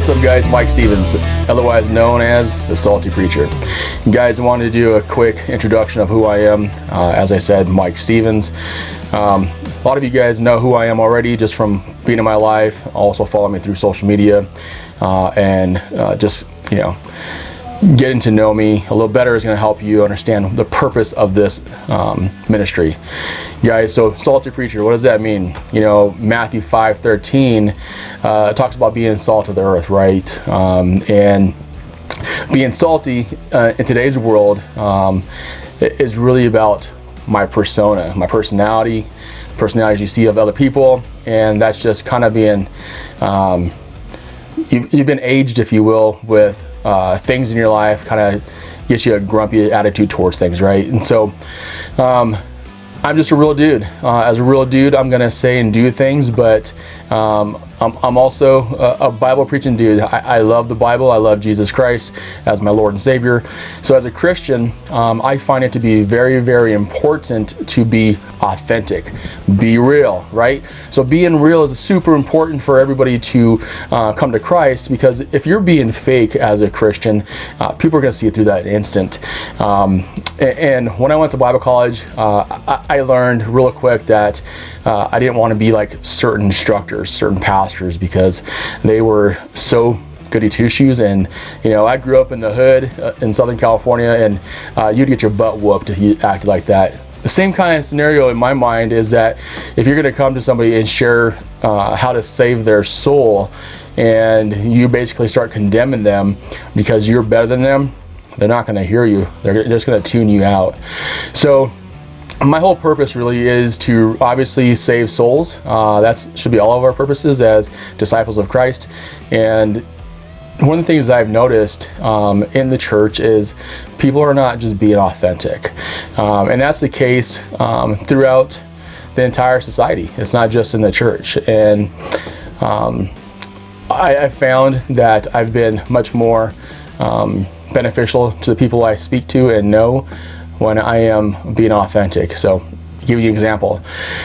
What's up, guys? Mike Stevens, otherwise known as the Salty Preacher. Guys, I wanted to do a quick introduction of who I am. As I said, Mike Stevens. A lot of you guys know who I am already just from being in my life. Also follow me through social media and just, getting to know me a little better is going to help you understand the purpose of this ministry. Guys, so Salty Preacher, what does that mean? Matthew 5:13 talks about being salt of the earth, right? And being salty in today's world is really about my persona, my personalities you see of other people, and that's just kind of being, you've been aged, if you will, with things in your life kind of get you a grumpy attitude towards things, right? And so I'm just a real dude. As a real dude, I'm gonna say and do things, but I'm also a Bible preaching dude. I love the Bible. I love Jesus Christ as my Lord and Savior. So as a Christian, I find it to be very, very important to be authentic, be real, right? So being real is super important for everybody to come to Christ, because if you're being fake as a Christian, people are going to see it through that instant. And when I went to Bible college, I learned real quick that I didn't want to be like certain instructors, certain pastors, because they were so goody two-shoes. And I grew up in the hood in Southern California, and you'd get your butt whooped if you acted like that. The same kind of scenario in my mind is that if you're going to come to somebody and share how to save their soul, and you basically start condemning them because you're better than them, they're not going to hear you. They're just going to tune you out. So my whole purpose really is to obviously save souls. That should be all of our purposes as disciples of Christ. And one of the things that I've noticed in the church is people are not just being authentic. And that's the case throughout the entire society. It's not just in the church. And I found that I've been much more beneficial to the people I speak to and know when I am being authentic. So, to give you an example.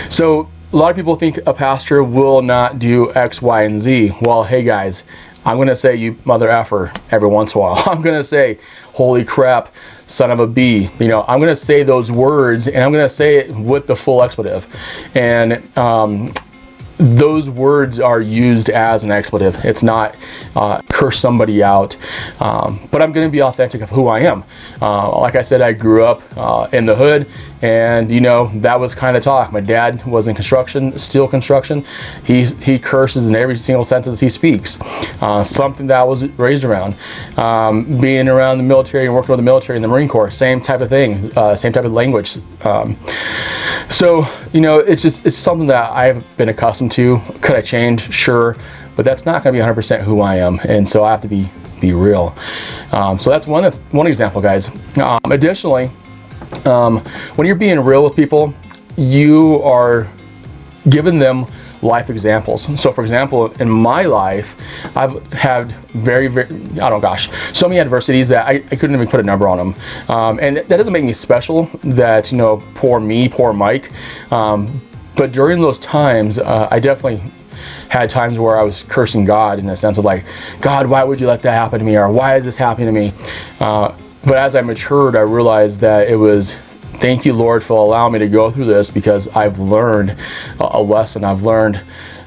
So, a lot of people think a pastor will not do X, Y, and Z. Well, hey guys, I'm going to say you mother effer every once in a while. I'm going to say, holy crap, son of a B. I'm going to say those words, and I'm going to say it with the full expletive. And those words are used as an expletive. It's not curse somebody out, but I'm going to be authentic of who I am. Like I said, I grew up in the hood, and that was kind of talk. My dad was in construction, steel construction. He curses in every single sentence he speaks. Something that I was raised around. Being around the military and working with the military and the Marine Corps, same type of thing, same type of language. So it's something that I've been accustomed to. Could I change? Sure, but that's not going to be 100% who I am, and so I have to be real. So that's one example, guys. Additionally, when you're being real with people, you are giving them life examples. So for example, in my life, I've had so many adversities that I couldn't even put a number on them. And that doesn't make me special, that, poor me, poor Mike. But during those times, I definitely had times where I was cursing God, in the sense of like, God, why would you let that happen to me? Or why is this happening to me? But as I matured, I realized that it was, thank you, Lord, for allowing me to go through this, because I've learned a lesson. I've learned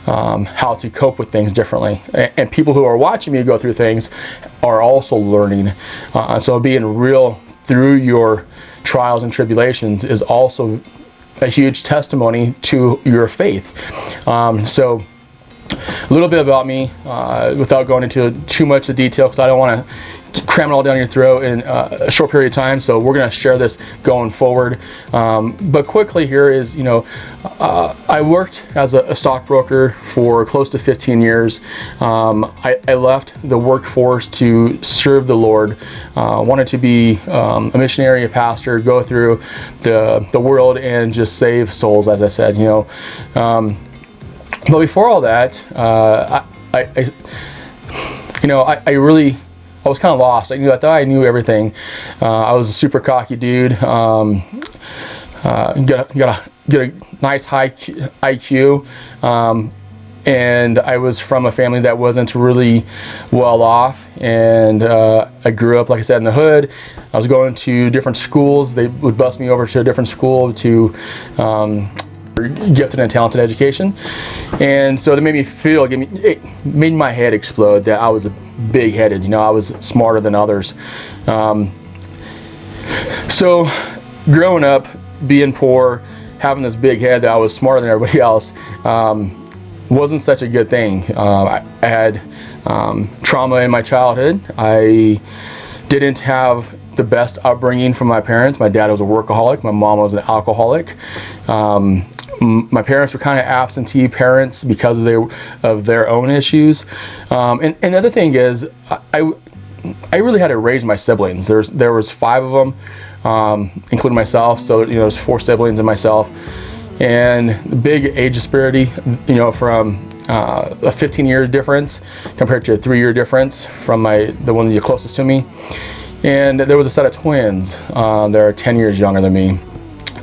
how to cope with things differently. And people who are watching me go through things are also learning. So being real through your trials and tribulations is also a huge testimony to your faith. So a little bit about me, without going into too much of detail, because I don't want to cram it all down your throat in a short period of time. So we're going to share this going forward. But quickly here is, I worked as a stockbroker for close to 15 years. I left the workforce to serve the Lord. Wanted to be a missionary, a pastor, go through the world and just save souls, as I said, But before all that, I was kind of lost. I thought I knew everything. I was a super cocky dude. Got a nice high IQ, and I was from a family that wasn't really well off, and I grew up, like I said, in the hood. I was going to different schools. They would bus me over to a different school to gifted and talented education, and so that made me feel, it made my head explode that I was big-headed. I was smarter than others. So growing up, being poor, having this big head that I was smarter than everybody else, wasn't such a good thing. I had trauma in my childhood. I didn't have the best upbringing from my parents. My dad was a workaholic. My mom was an alcoholic. My parents were kind of absentee parents because of their own issues. And the other thing is, I really had to raise my siblings. There was 5 of them, including myself. So there's 4 siblings and myself. And the big age disparity, from a 15-year difference compared to a 3-year difference from the one that's closest to me. And there was a set of twins. They're 10 years younger than me.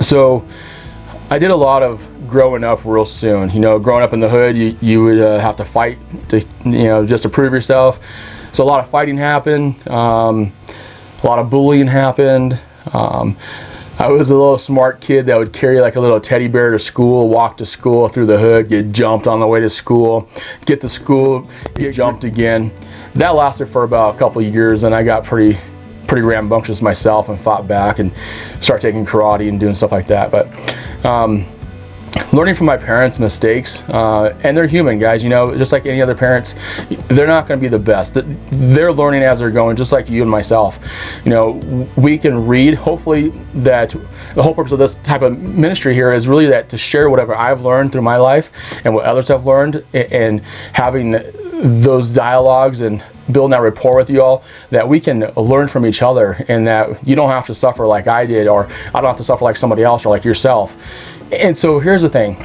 So I did a lot of growing up real soon. Growing up in the hood, you would have to fight to, just to prove yourself. So a lot of fighting happened. A lot of bullying happened. I was a little smart kid that would carry like a little teddy bear to school, walk to school through the hood, get jumped on the way to school, get to school, get jumped again. That lasted for about a couple of years, and I got pretty rambunctious myself and fought back and started taking karate and doing stuff like that. But learning from my parents' mistakes, and they're human, guys, just like any other parents, they're not going to be the best. They're learning as they're going, just like you and myself. We can read. Hopefully that the whole purpose of this type of ministry here is really that to share whatever I've learned through my life and what others have learned, and having those dialogues and building that rapport with you all, that we can learn from each other, and that you don't have to suffer like I did, or I don't have to suffer like somebody else or like yourself. And so here's the thing.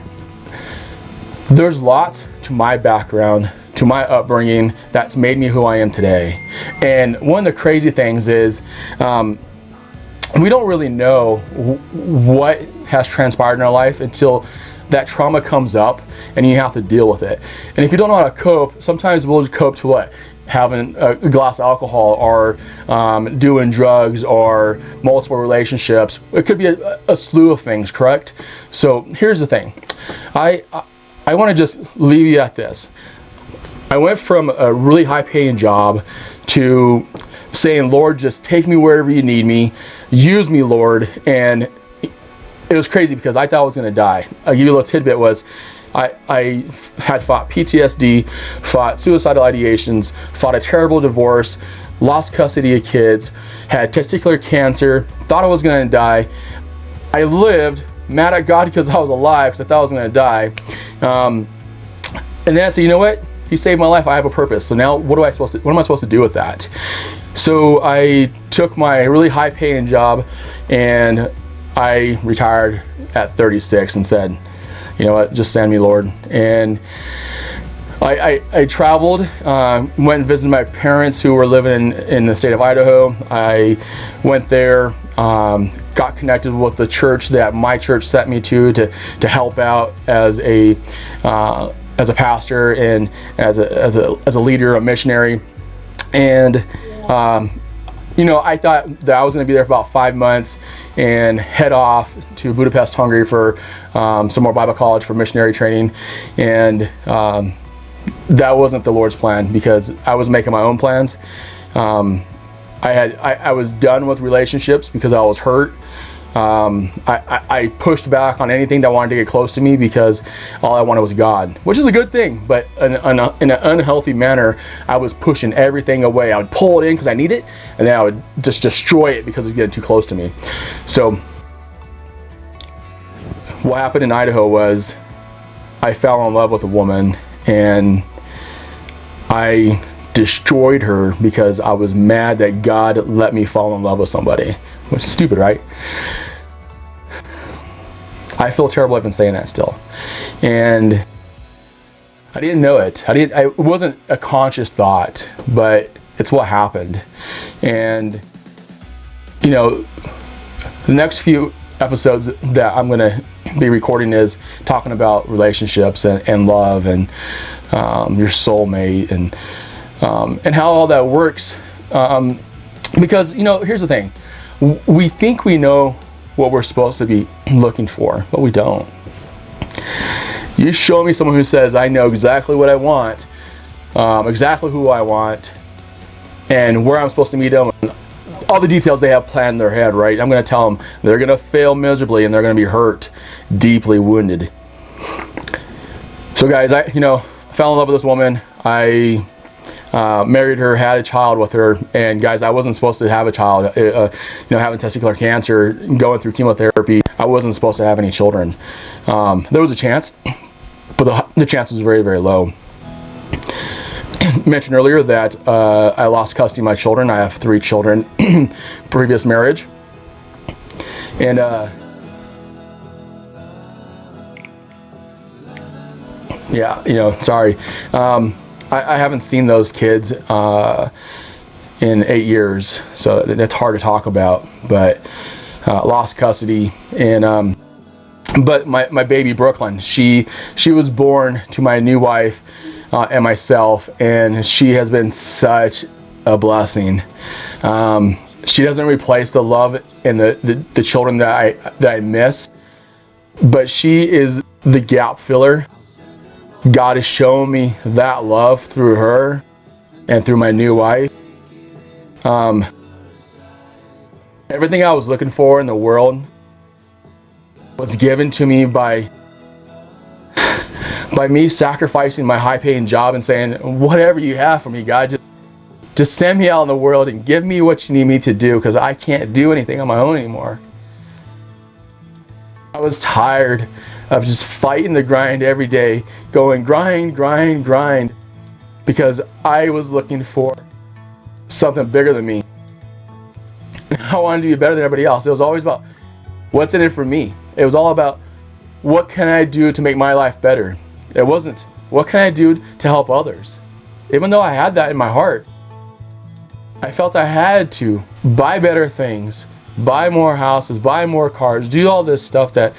There's lots to my background, to my upbringing, that's made me who I am today. And one of the crazy things is we don't really know what has transpired in our life until that trauma comes up and you have to deal with it. And if you don't know how to cope, sometimes we'll just cope to what? Having a glass of alcohol, or doing drugs, or multiple relationships. It could be a slew of things, correct? So here's the thing. I want to just leave you at this. I went from a really high-paying job to saying, Lord, just take me wherever you need me. Use me, Lord. And it was crazy because I thought I was going to die. I'll give you a little tidbit was, I had fought PTSD, fought suicidal ideations, fought a terrible divorce, lost custody of kids, had testicular cancer, thought I was going to die. I lived mad at God because I was alive, because I thought I was going to die. And then I said, you know what? He saved my life. I have a purpose. So now what am I supposed to do with that? So I took my really high-paying job and I retired at 36 and said, you know what, just send me, Lord. And I traveled, went and visited my parents who were living in the state of Idaho. I went there, got connected with the church that my church sent me to help out as a pastor and as a leader, a missionary. And I thought that I was going to be there for about 5 months and head off to Budapest, Hungary for some more Bible college for missionary training. And that wasn't the Lord's plan, because I was making my own plans. I was done with relationships because I was hurt. I pushed back on anything that wanted to get close to me because all I wanted was God, which is a good thing, but in an unhealthy manner. I was pushing everything away. I would pull it in because I need it, and then I would just destroy it because it's getting too close to me. So what happened in Idaho was I fell in love with a woman, and I destroyed her because I was mad that God let me fall in love with somebody. Which is stupid, right? I feel terrible even saying that still. And I didn't know it. It wasn't a conscious thought, but it's what happened. And the next few episodes that I'm going to be recording is talking about relationships and love and your soulmate and how all that works. Because, here's the thing. We think we know what we're supposed to be looking for, but we don't. You show me someone who says, I know exactly what I want, exactly who I want, and where I'm supposed to meet them, and all the details they have planned in their head, right? I'm going to tell them they're going to fail miserably and they're going to be hurt, deeply wounded. So guys, I fell in love with this woman. I married her, had a child with her, and guys, I wasn't supposed to have a child. Having testicular cancer, going through chemotherapy, I wasn't supposed to have any children. There was a chance, but the chance was very, very low. Mentioned earlier that I lost custody of my children. I have 3 children, previous marriage, and sorry. I haven't seen those kids in 8 years, so that's hard to talk about. But lost custody, and but my baby Brooklyn, she was born to my new wife and myself, and she has been such a blessing. She doesn't replace the love and the children that I miss, but she is the gap filler. God has shown me that love through her and through my new wife. Everything I was looking for in the world was given to me by me sacrificing my high-paying job and saying, whatever you have for me, God, just send me out in the world and give me what you need me to do, because I can't do anything on my own anymore. I was tired of just fighting the grind every day, going grind, grind, grind, because I was looking for something bigger than me. I wanted to be better than everybody else. It was always about what's in it for me. It was all about what can I do to make my life better. It wasn't what can I do to help others. Even though I had that in my heart, I felt I had to buy better things, buy more houses, buy more cars, do all this stuff that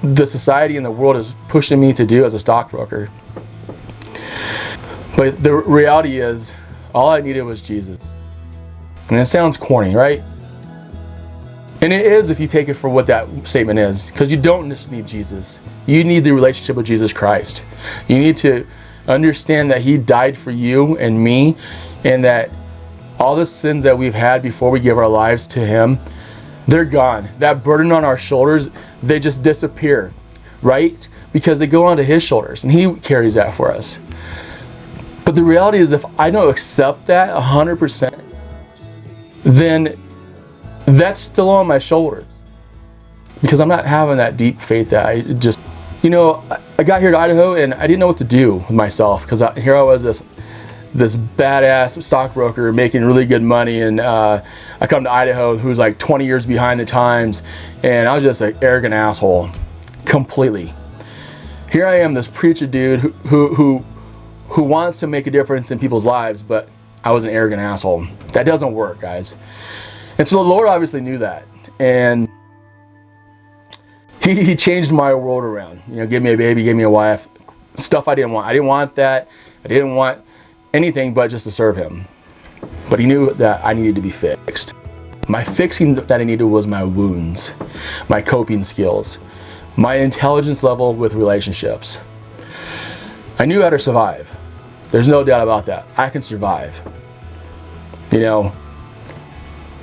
the society and the world is pushing me to do as a stockbroker. But the reality is, all I needed was Jesus. And it sounds corny, right? And it is if you take it for what that statement is, because you don't just need Jesus. You need the relationship with Jesus Christ. You need to understand that He died for you and me, and that all the sins that we've had before we give our lives to Him, they're gone. That burden on our shoulders, they just disappear, right? Because they go onto His shoulders, and He carries that for us. But the reality is, if I don't accept that 100%, then that's still on my shoulders, because I'm not having that deep faith that I just, I got here to Idaho and I didn't know what to do with myself, because here I was, this badass stockbroker making really good money, and I come to Idaho who's like 20 years behind the times, and I was just an arrogant asshole, completely. Here I am, this preacher dude who wants to make a difference in people's lives, but I was an arrogant asshole. That doesn't work, guys. And so the Lord obviously knew that, and He changed my world around. Gave me a baby, gave me a wife, stuff I didn't want. I didn't want that. I didn't want anything but just to serve Him. But He knew that I needed to be fixed. My fixing that I needed was my wounds, my coping skills, my intelligence level with relationships. I knew how to survive. There's no doubt about that. I can survive.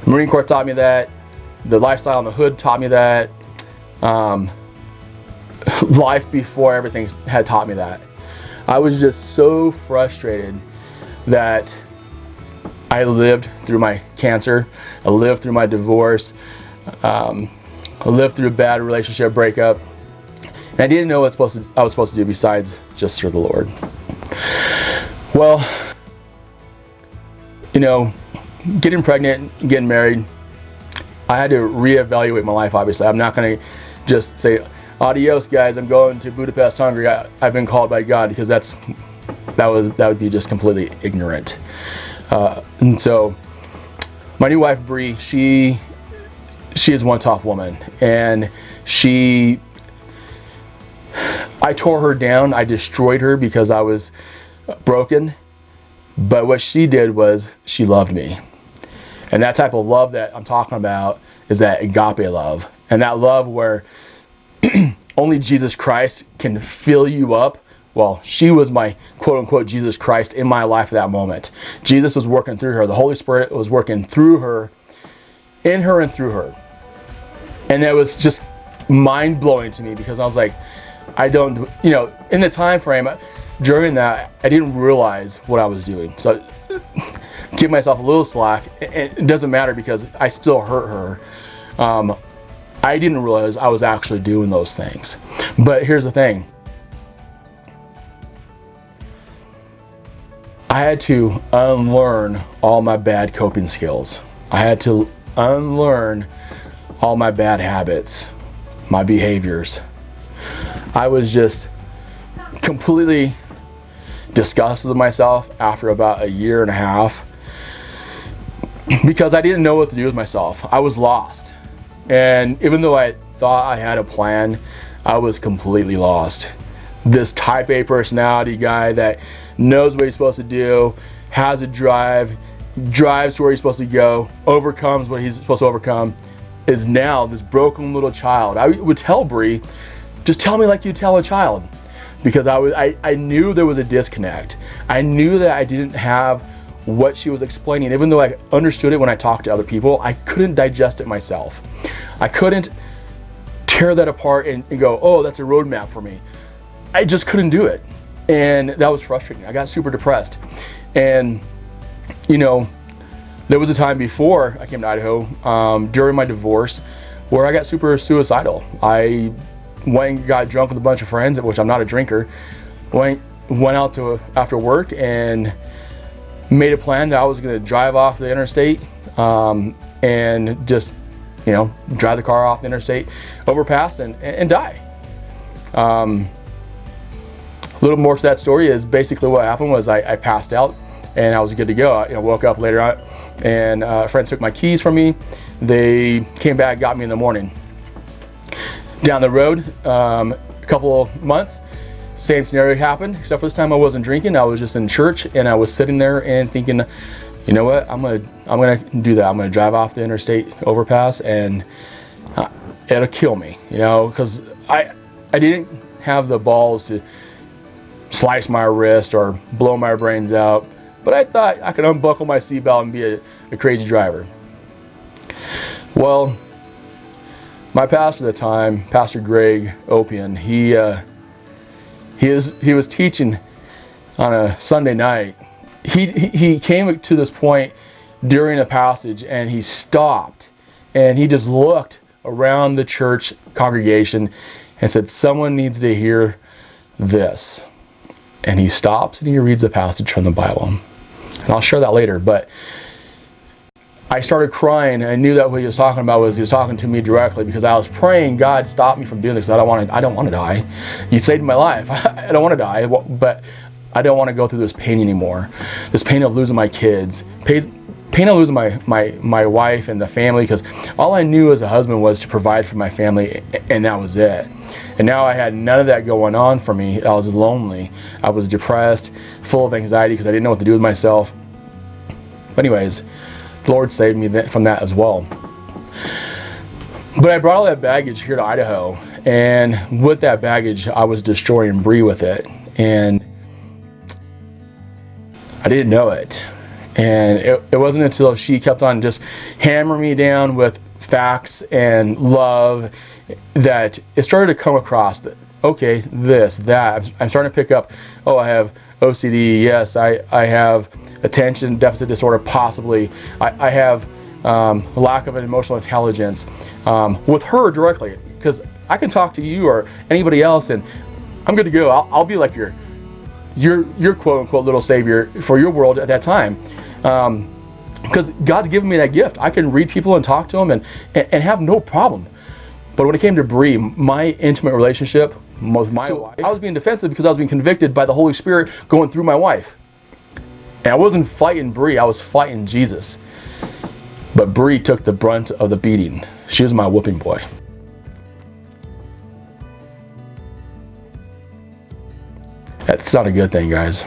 Marine Corps taught me that. The lifestyle in the hood taught me that. Life before everything had taught me that. I was just so frustrated that I lived through my cancer. I lived through my divorce. I lived through a bad relationship breakup. And I didn't know what I was supposed to do besides just serve the Lord. Well, getting pregnant, getting married, I had to reevaluate my life, obviously. I'm not going to just say, adios, guys, I'm going to Budapest, Hungary. I've been called by God, because that would be just completely ignorant. And so my new wife, Bree, she is one tough woman, and she I tore her down. I destroyed her because I was broken. But what she did was she loved me. And that type of love that I'm talking about is that agape love. And that love where only Jesus Christ can fill you up. Well, she was my quote-unquote Jesus Christ in my life at that moment. Jesus was working through her. The Holy Spirit was working through her, in her and through her. And that was just mind-blowing to me because I was like, I don't, in the time frame, during that, I didn't realize what I was doing. So give myself a little slack. It doesn't matter because I still hurt her. I didn't realize I was actually doing those things. But here's the thing. I had to unlearn all my bad coping skills. I had to unlearn all my bad habits, my behaviors. I was just completely disgusted with myself after about a year and a half because I didn't know what to do with myself. I was lost. And even though I thought I had a plan, I was completely lost. This type A personality guy that knows what he's supposed to do, has a drive, drives to where he's supposed to go, overcomes what he's supposed to overcome, is now this broken little child. I would tell Bree, just tell me like you tell a child. Because I knew there was a disconnect. I knew that I didn't have what she was explaining. Even though I understood it when I talked to other people, I couldn't digest it myself. I couldn't tear that apart and go, oh, that's a roadmap for me. I just couldn't do it. And that was frustrating. I got super depressed. And, there was a time before I came to Idaho, during my divorce, where I got super suicidal. I went and got drunk with a bunch of friends, which I'm not a drinker. Went out after work and made a plan that I was going to drive off the interstate and just, drive the car off the interstate overpass and die. A little more to that story is basically what happened was I passed out and I was good to go. I woke up later on and friends took my keys from me. They came back, got me in the morning. Down the road, a couple of months, same scenario happened, except for this time I wasn't drinking. I was just in church and I was sitting there and thinking, you know what, I'm gonna do that. I'm gonna drive off the interstate overpass and it'll kill me, because I didn't have the balls to slice my wrist or blow my brains out, but I thought I could unbuckle my seatbelt and be a crazy driver. Well, my pastor at the time, Pastor Greg Opian, he was teaching on a Sunday night. He came to this point during a passage and he stopped and he just looked around the church congregation and said, someone needs to hear this. And he stops and he reads a passage from the Bible. And I'll share that later, but I started crying and I knew that what he was talking about was he was talking to me directly because I was praying, God, stop me from doing this. I don't want to die. You saved my life. I don't want to die, but I don't want to go through this pain anymore. This pain of losing my kids, pain of losing my wife and the family, because all I knew as a husband was to provide for my family, and that was it. And now I had none of that going on for me. I was lonely. I was depressed, full of anxiety because I didn't know what to do with myself. But anyways, the Lord saved me from that as well. But I brought all that baggage here to Idaho, and with that baggage, I was destroying Bree with it, and I didn't know it. And it wasn't until she kept on just hammering me down with facts and love that it started to come across that, okay, this, that. I'm starting to pick up, oh, I have OCD, yes, I have attention deficit disorder, possibly. I have lack of an emotional intelligence with her directly, because I can talk to you or anybody else and I'm good to go. I'll be like your quote-unquote little savior for your world at that time. Because God's given me that gift. I can read people and talk to them and have no problem. But when it came to Bree, my intimate relationship with my wife, I was being defensive because I was being convicted by the Holy Spirit going through my wife. And I wasn't fighting Bree, I was fighting Jesus. But Bree took the brunt of the beating. She was my whooping boy. That's not a good thing, guys.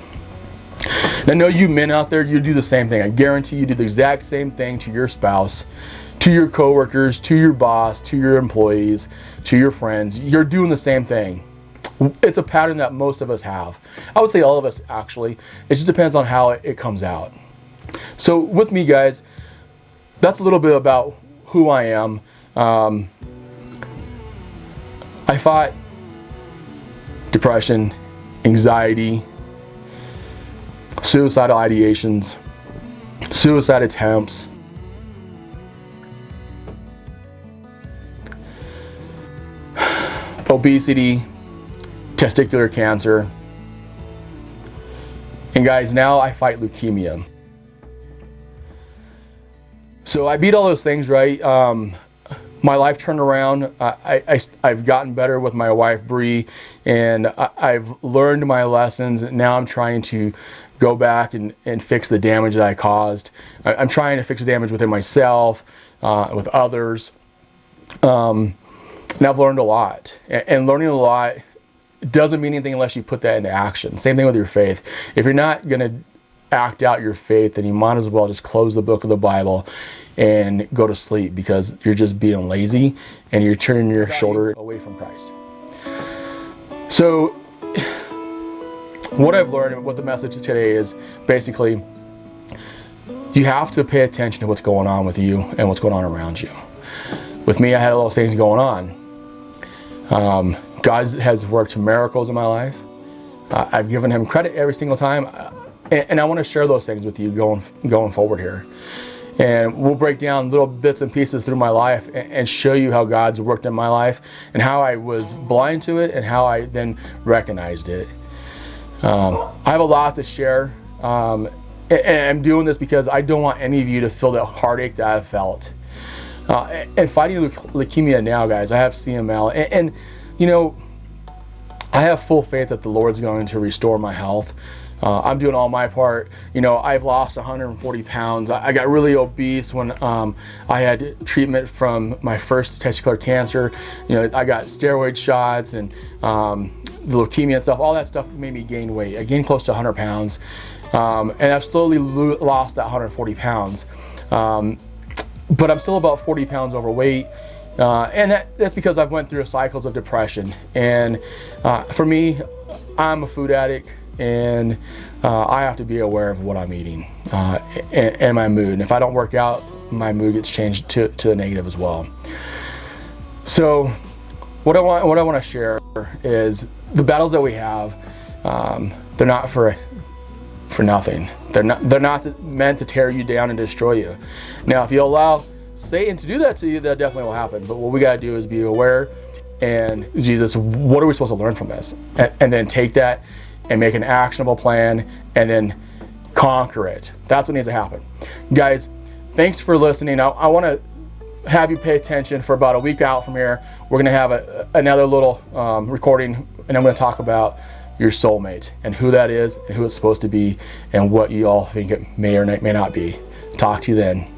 And I know you men out there, you do the same thing. I guarantee you do the exact same thing to your spouse, to your coworkers, to your boss, to your employees, to your friends. You're doing the same thing. It's a pattern that most of us have. I would say all of us, actually. It just depends on how it comes out. So with me, guys, that's a little bit about who I am. I fought depression, anxiety, suicidal ideations, suicide attempts, obesity, testicular cancer, and guys, now I fight leukemia. So I beat all those things, right? My life turned around. I've gotten better with my wife, Bree, and I've learned my lessons. Now I'm trying to go back and fix the damage that I caused. I'm trying to fix the damage within myself, with others. And I've learned a lot. And learning a lot doesn't mean anything unless you put that into action. Same thing with your faith. If you're not going to act out your faith, then you might as well just close the book of the Bible and go to sleep, because you're just being lazy and you're turning your shoulder away from Christ. So what I've learned and what the message today is, basically, you have to pay attention to what's going on with you and what's going on around you. With me, I had all those things going on. God has worked miracles in my life. I've given him credit every single time. And I want to share those things with you going forward here. And we'll break down little bits and pieces through my life and show you how God's worked in my life and how I was blind to it and how I then recognized it. I have a lot to share. And I'm doing this because I don't want any of you to feel the heartache that I've felt. And fighting leukemia now, guys, I have CML. And you know, I have full faith that the Lord's going to restore my health. I'm doing all my part. You know, I've lost 140 pounds. I got really obese when I had treatment from my first testicular cancer. You know, I got steroid shots and the leukemia and stuff. All that stuff made me gain weight. I gained close to 100 pounds. And I've slowly lost that 140 pounds. But I'm still about 40 pounds overweight. And that's because I've went through cycles of depression. And for me, I'm a food addict. And I have to be aware of what I'm eating and my mood. And if I don't work out, my mood gets changed to the negative as well. So what I want to share is the battles that we have. They're not for nothing. They're not meant to tear you down and destroy you. Now, if you allow Satan to do that to you, that definitely will happen. But what we got to do is be aware. And Jesus, what are we supposed to learn from this? And then take that and make an actionable plan, and then conquer it. That's what needs to happen. Guys, thanks for listening. I want to have you pay attention for about a week out from here. We're going to have another little recording, and I'm going to talk about your soulmate and who that is and who it's supposed to be and what you all think it may or may not be. Talk to you then.